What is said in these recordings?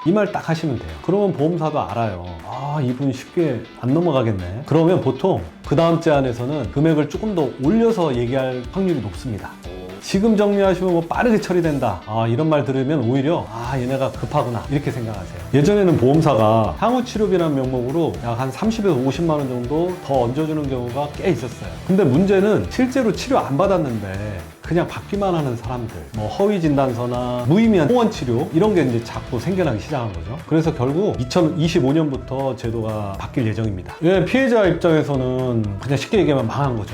이 말 딱 하시면 돼요. 그러면 보험사도 알아요. 아, 이분 쉽게 안 넘어가겠네. 그러면 보통 그 다음 제안에서는 금액을 조금 더 올려서 얘기할 확률이 높습니다. 지금 정리하시면 뭐 빠르게 처리된다, 아, 이런 말 들으면 오히려 아, 얘네가 급하구나 이렇게 생각하세요. 예전에는 보험사가 향후치료비라는 명목으로 약 한 30에서 50만 원 정도 더 얹어주는 경우가 꽤 있었어요. 근데 문제는 실제로 치료 안 받았는데 그냥 받기만 하는 사람들, 뭐 허위 진단서나 무의미한 통원 치료 이런 게 이제 자꾸 생겨나기 시작한 거죠. 그래서 결국 2025년부터 제도가 바뀔 예정입니다. 예, 피해자 입장에서는 그냥 쉽게 얘기하면 망한 거죠.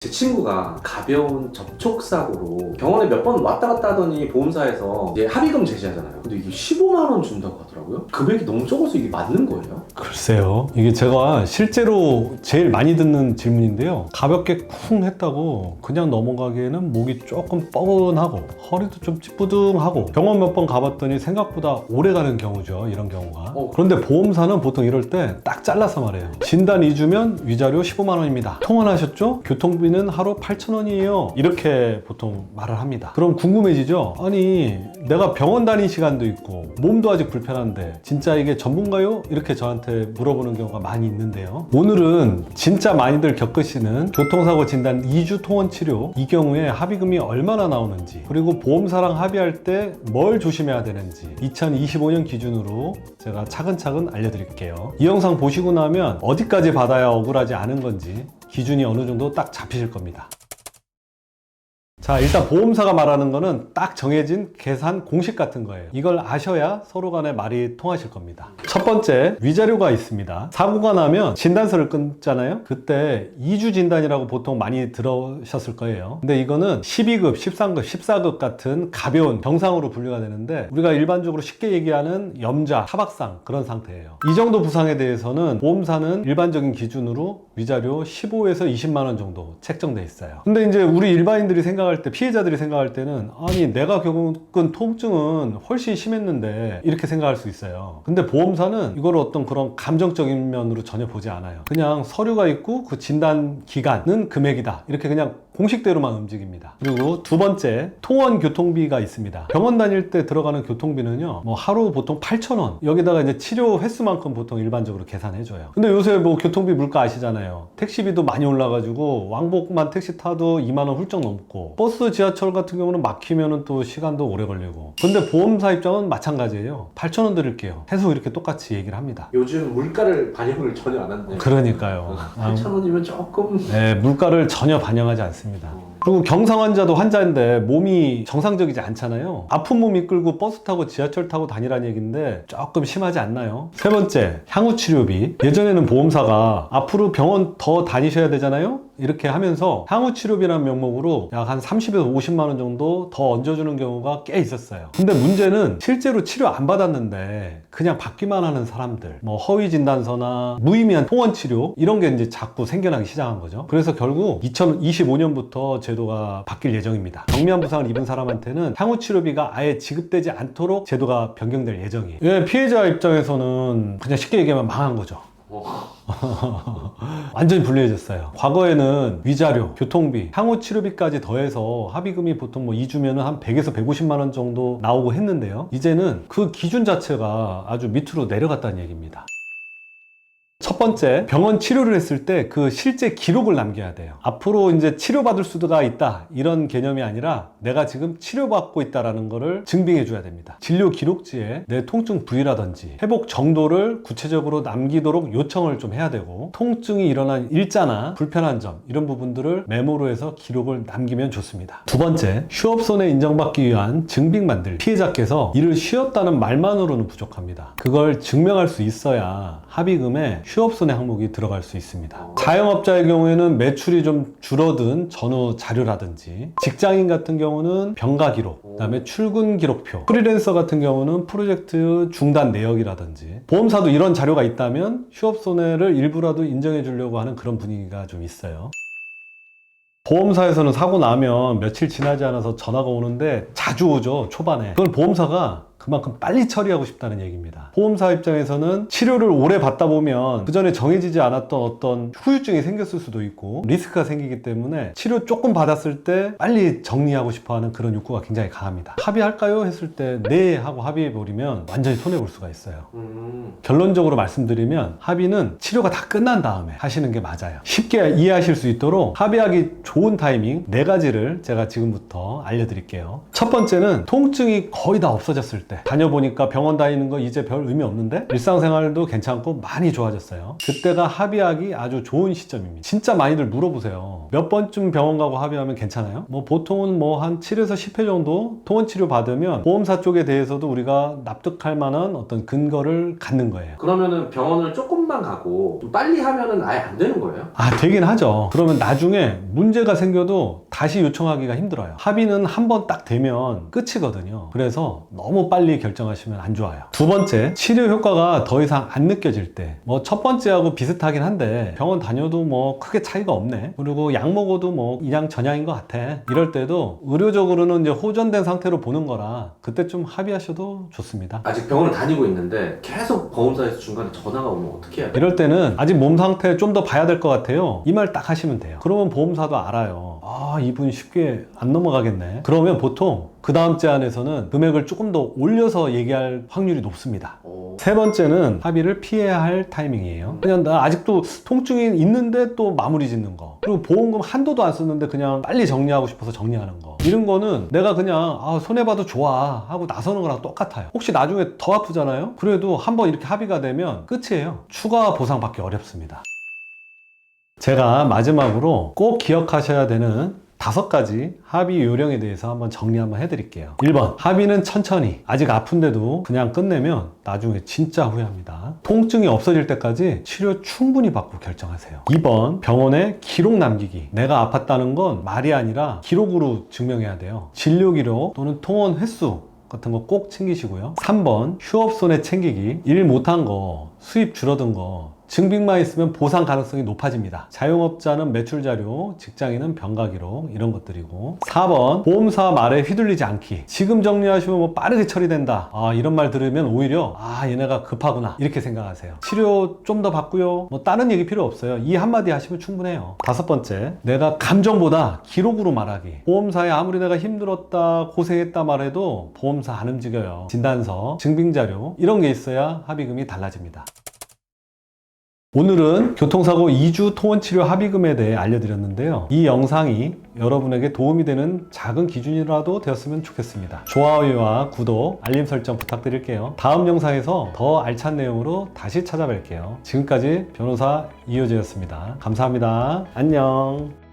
제 친구가 가벼운 접촉사고로 병원에 몇 번 왔다 갔다 하더니 보험사에서 이제 합의금 제시하잖아요. 근데 이게 15만 원 준다고 하더라고요. 금액이 너무 적어서 이게 맞는 거예요? 글쎄요. 이게 제가 실제로 제일 많이 듣는 질문인데요. 가볍게 쿵 했다고 그냥 넘어가기에는 목이 조금 뻐근하고 허리도 좀 찌뿌둥하고 병원 몇 번 가봤더니 생각보다 오래 가는 경우죠. 이런 경우가. 그런데 보험사는 보통 이럴 때 딱 잘라서 말해요. 진단 2주면 위자료 15만 원입니다. 통원하셨죠? 교통비는 하루 8,000원이에요. 이렇게 보통 말을 합니다. 그럼 궁금해지죠? 아니, 내가 병원 다닌 시간도 있고 몸도 아직 불편한데 진짜 이게 전문가요? 이렇게 저한테 물어보는 경우가 많이 있는데요. 오늘은 진짜 많이들 겪으시는 교통사고 진단 2주 통원 치료, 이 경우에 합의금이 얼마나 나오는지, 그리고 보험사랑 합의할 때 뭘 조심해야 되는지 2025년 기준으로 제가 차근차근 알려드릴게요. 이 영상 보시고 나면 어디까지 받아야 억울하지 않은 건지 기준이 어느 정도 딱 잡히실 겁니다. 자, 일단 보험사가 말하는 거는 딱 정해진 계산 공식 같은 거예요. 이걸 아셔야 서로 간에 말이 통하실 겁니다. 첫 번째, 위자료가 있습니다. 사고가 나면 진단서를 끊잖아요. 그때 2주 진단이라고 보통 많이 들으셨을 거예요. 근데 이거는 12급, 13급, 14급 같은 가벼운 병상으로 분류가 되는데 우리가 일반적으로 쉽게 얘기하는 염좌, 타박상 그런 상태예요. 이 정도 부상에 대해서는 보험사는 일반적인 기준으로 위자료 15에서 20만 원 정도 책정돼 있어요. 근데 이제 우리 일반인들이 생각할 때, 피해자들이 생각할 때는 아니, 내가 겪은 통증은 훨씬 심했는데 이렇게 생각할 수 있어요. 근데 보험사는 이걸 어떤 그런 감정적인 면으로 전혀 보지 않아요. 그냥 서류가 있고 그 진단 기간은 금액이다, 이렇게 그냥 공식대로만 움직입니다. 그리고 두 번째, 통원 교통비가 있습니다. 병원 다닐 때 들어가는 교통비는요, 뭐 하루 보통 8,000원, 여기다가 이제 치료 횟수만큼 보통 일반적으로 계산해줘요. 근데 요새 뭐 교통비 물가 아시잖아요. 택시비도 많이 올라가지고 왕복만 택시 타도 2만 원 훌쩍 넘고, 버스, 지하철 같은 경우는 막히면은 또 시간도 오래 걸리고. 근데 보험사 입장은 마찬가지예요. 8,000원 드릴게요. 해서 이렇게 똑같이 얘기를 합니다. 요즘 물가를 반영을 전혀 안 한대. 그러니까요. 8,000원이면 조금. 네, 물가를 전혀 반영하지 않습니다. 그리고 경상 환자도 환자인데 몸이 정상적이지 않잖아요. 아픈 몸 이끌고 버스 타고 지하철 타고 다니라는 얘기인데 조금 심하지 않나요? 세 번째, 향후치료비. 예전에는 보험사가 앞으로 병원 더 다니셔야 되잖아요. 이렇게 하면서 향후치료비라는 명목으로 약 한 30에서 50만 원 정도 더 얹어주는 경우가 꽤 있었어요. 근데 문제는 실제로 치료 안 받았는데 그냥 받기만 하는 사람들, 뭐 허위 진단서나 무의미한 통원 치료 이런 게 이제 자꾸 생겨나기 시작한 거죠. 그래서 결국 2025년부터 제도가 바뀔 예정입니다. 경미한 부상을 입은 사람한테는 향후치료비가 아예 지급되지 않도록 제도가 변경될 예정이에요. 예, 피해자 입장에서는 그냥 쉽게 얘기하면 망한 거죠. 완전히 불리해졌어요. 과거에는 위자료, 교통비, 향후치료비까지 더해서 합의금이 보통 뭐 2주면 한 100에서 150만 원 정도 나오고 했는데요. 이제는 그 기준 자체가 아주 밑으로 내려갔다는 얘기입니다. 첫 번째, 병원 치료를 했을 때 그 실제 기록을 남겨야 돼요. 앞으로 이제 치료받을 수가 있다, 이런 개념이 아니라 내가 지금 치료받고 있다라는 거를 증빙해 줘야 됩니다. 진료 기록지에 내 통증 부위라든지 회복 정도를 구체적으로 남기도록 요청을 좀 해야 되고, 통증이 일어난 일자나 불편한 점 이런 부분들을 메모로 해서 기록을 남기면 좋습니다. 두 번째, 휴업손해 인정받기 위한 증빙만들. 피해자께서 일을 쉬었다는 말만으로는 부족합니다. 그걸 증명할 수 있어야 합의금에 휴업손해 항목이 들어갈 수 있습니다. 자영업자의 경우에는 매출이 좀 줄어든 전후 자료라든지, 직장인 같은 경우는 병가 기록, 그 다음에 출근 기록표, 프리랜서 같은 경우는 프로젝트 중단 내역이라든지, 보험사도 이런 자료가 있다면 휴업손해를 일부라도 인정해 주려고 하는 그런 분위기가 좀 있어요. 보험사에서는 사고 나면 며칠 지나지 않아서 전화가 오는데 자주 오죠, 초반에. 그걸 보험사가 그만큼 빨리 처리하고 싶다는 얘기입니다. 보험사 입장에서는 치료를 오래 받다 보면 그 전에 정해지지 않았던 어떤 후유증이 생겼을 수도 있고 리스크가 생기기 때문에 치료 조금 받았을 때 빨리 정리하고 싶어하는 그런 욕구가 굉장히 강합니다. 합의할까요? 했을 때 네 하고 합의해버리면 완전히 손해볼 수가 있어요. 결론적으로 말씀드리면 합의는 치료가 다 끝난 다음에 하시는 게 맞아요. 쉽게 이해하실 수 있도록 합의하기 좋은 타이밍 4가지를 제가 지금부터 알려드릴게요. 첫 번째는 통증이 거의 다 없어졌을 때, 다녀보니까 병원 다니는 거 이제 별 의미 없는데 일상생활도 괜찮고 많이 좋아졌어요. 그때가 합의하기 아주 좋은 시점입니다. 진짜 많이들 물어보세요. 몇 번쯤 병원 가고 합의하면 괜찮아요? 보통은 한 7에서 10회 정도 통원 치료 받으면 보험사 쪽에 대해서도 우리가 납득할 만한 어떤 근거를 갖는 거예요. 그러면은 병원을 조금만 가고 좀 빨리 하면은 아예 안 되는 거예요? 되긴 하죠. 그러면 나중에 문제가 생겨도 다시 요청하기가 힘들어요. 합의는 한 번 딱 되면 끝이거든요. 그래서 너무 빨리 결정하시면 안 좋아요. 두 번째, 치료 효과가 더 이상 안 느껴질 때. 첫 번째하고 비슷하긴 한데 병원 다녀도 크게 차이가 없네. 그리고 약 먹어도 이냥 전약인 것 같아. 이럴 때도 의료적으로는 이제 호전된 상태로 보는 거라 그때 좀 합의하셔도 좋습니다. 아직 병원을 다니고 있는데 계속 보험사에서 중간에 전화가 오면 어떻게 해야 돼요? 이럴 때는 아직 몸 상태 좀 더 봐야 될 것 같아요. 이 말 딱 하시면 돼요. 그러면 보험사도 알아요. 이분 쉽게 안 넘어가겠네. 그러면 보통 그 다음 제안에서는 금액을 조금 더 올려서 얘기할 확률이 높습니다. 세 번째는 합의를 피해야 할 타이밍이에요. 그냥 나 아직도 통증이 있는데 또 마무리 짓는 거. 그리고 보험금 한도도 안 썼는데 그냥 빨리 정리하고 싶어서 정리하는 거. 이런 거는 내가 그냥 손해봐도 좋아 하고 나서는 거랑 똑같아요. 혹시 나중에 더 아프잖아요? 그래도 한번 이렇게 합의가 되면 끝이에요. 추가 보상받기 어렵습니다. 제가 마지막으로 꼭 기억하셔야 되는 5가지 합의 요령에 대해서 한번 정리 한번 해드릴게요. 1번, 합의는 천천히. 아직 아픈데도 그냥 끝내면 나중에 진짜 후회합니다. 통증이 없어질 때까지 치료 충분히 받고 결정하세요. 2번, 병원에 기록 남기기. 내가 아팠다는 건 말이 아니라 기록으로 증명해야 돼요. 진료 기록 또는 통원 횟수 같은 거 꼭 챙기시고요. 3번, 휴업 손해 챙기기. 일 못한 거, 수입 줄어든 거 증빙만 있으면 보상 가능성이 높아집니다. 자영업자는 매출 자료, 직장인은 병가 기록, 이런 것들이고. 4번, 보험사 말에 휘둘리지 않기. 지금 정리하시면 빠르게 처리된다. 이런 말 들으면 오히려 얘네가 급하구나 이렇게 생각하세요. 치료 좀 더 받고요. 다른 얘기 필요 없어요. 이 한마디 하시면 충분해요. 5번째, 내가 감정보다 기록으로 말하기. 보험사에 아무리 내가 힘들었다, 고생했다 말해도 보험사 안 움직여요. 진단서, 증빙자료 이런 게 있어야 합의금이 달라집니다. 오늘은 교통사고 2주 통원치료 합의금에 대해 알려드렸는데요. 이 영상이 여러분에게 도움이 되는 작은 기준이라도 되었으면 좋겠습니다. 좋아요와 구독, 알림 설정 부탁드릴게요. 다음 영상에서 더 알찬 내용으로 다시 찾아뵐게요. 지금까지 변호사 이효재였습니다. 감사합니다. 안녕.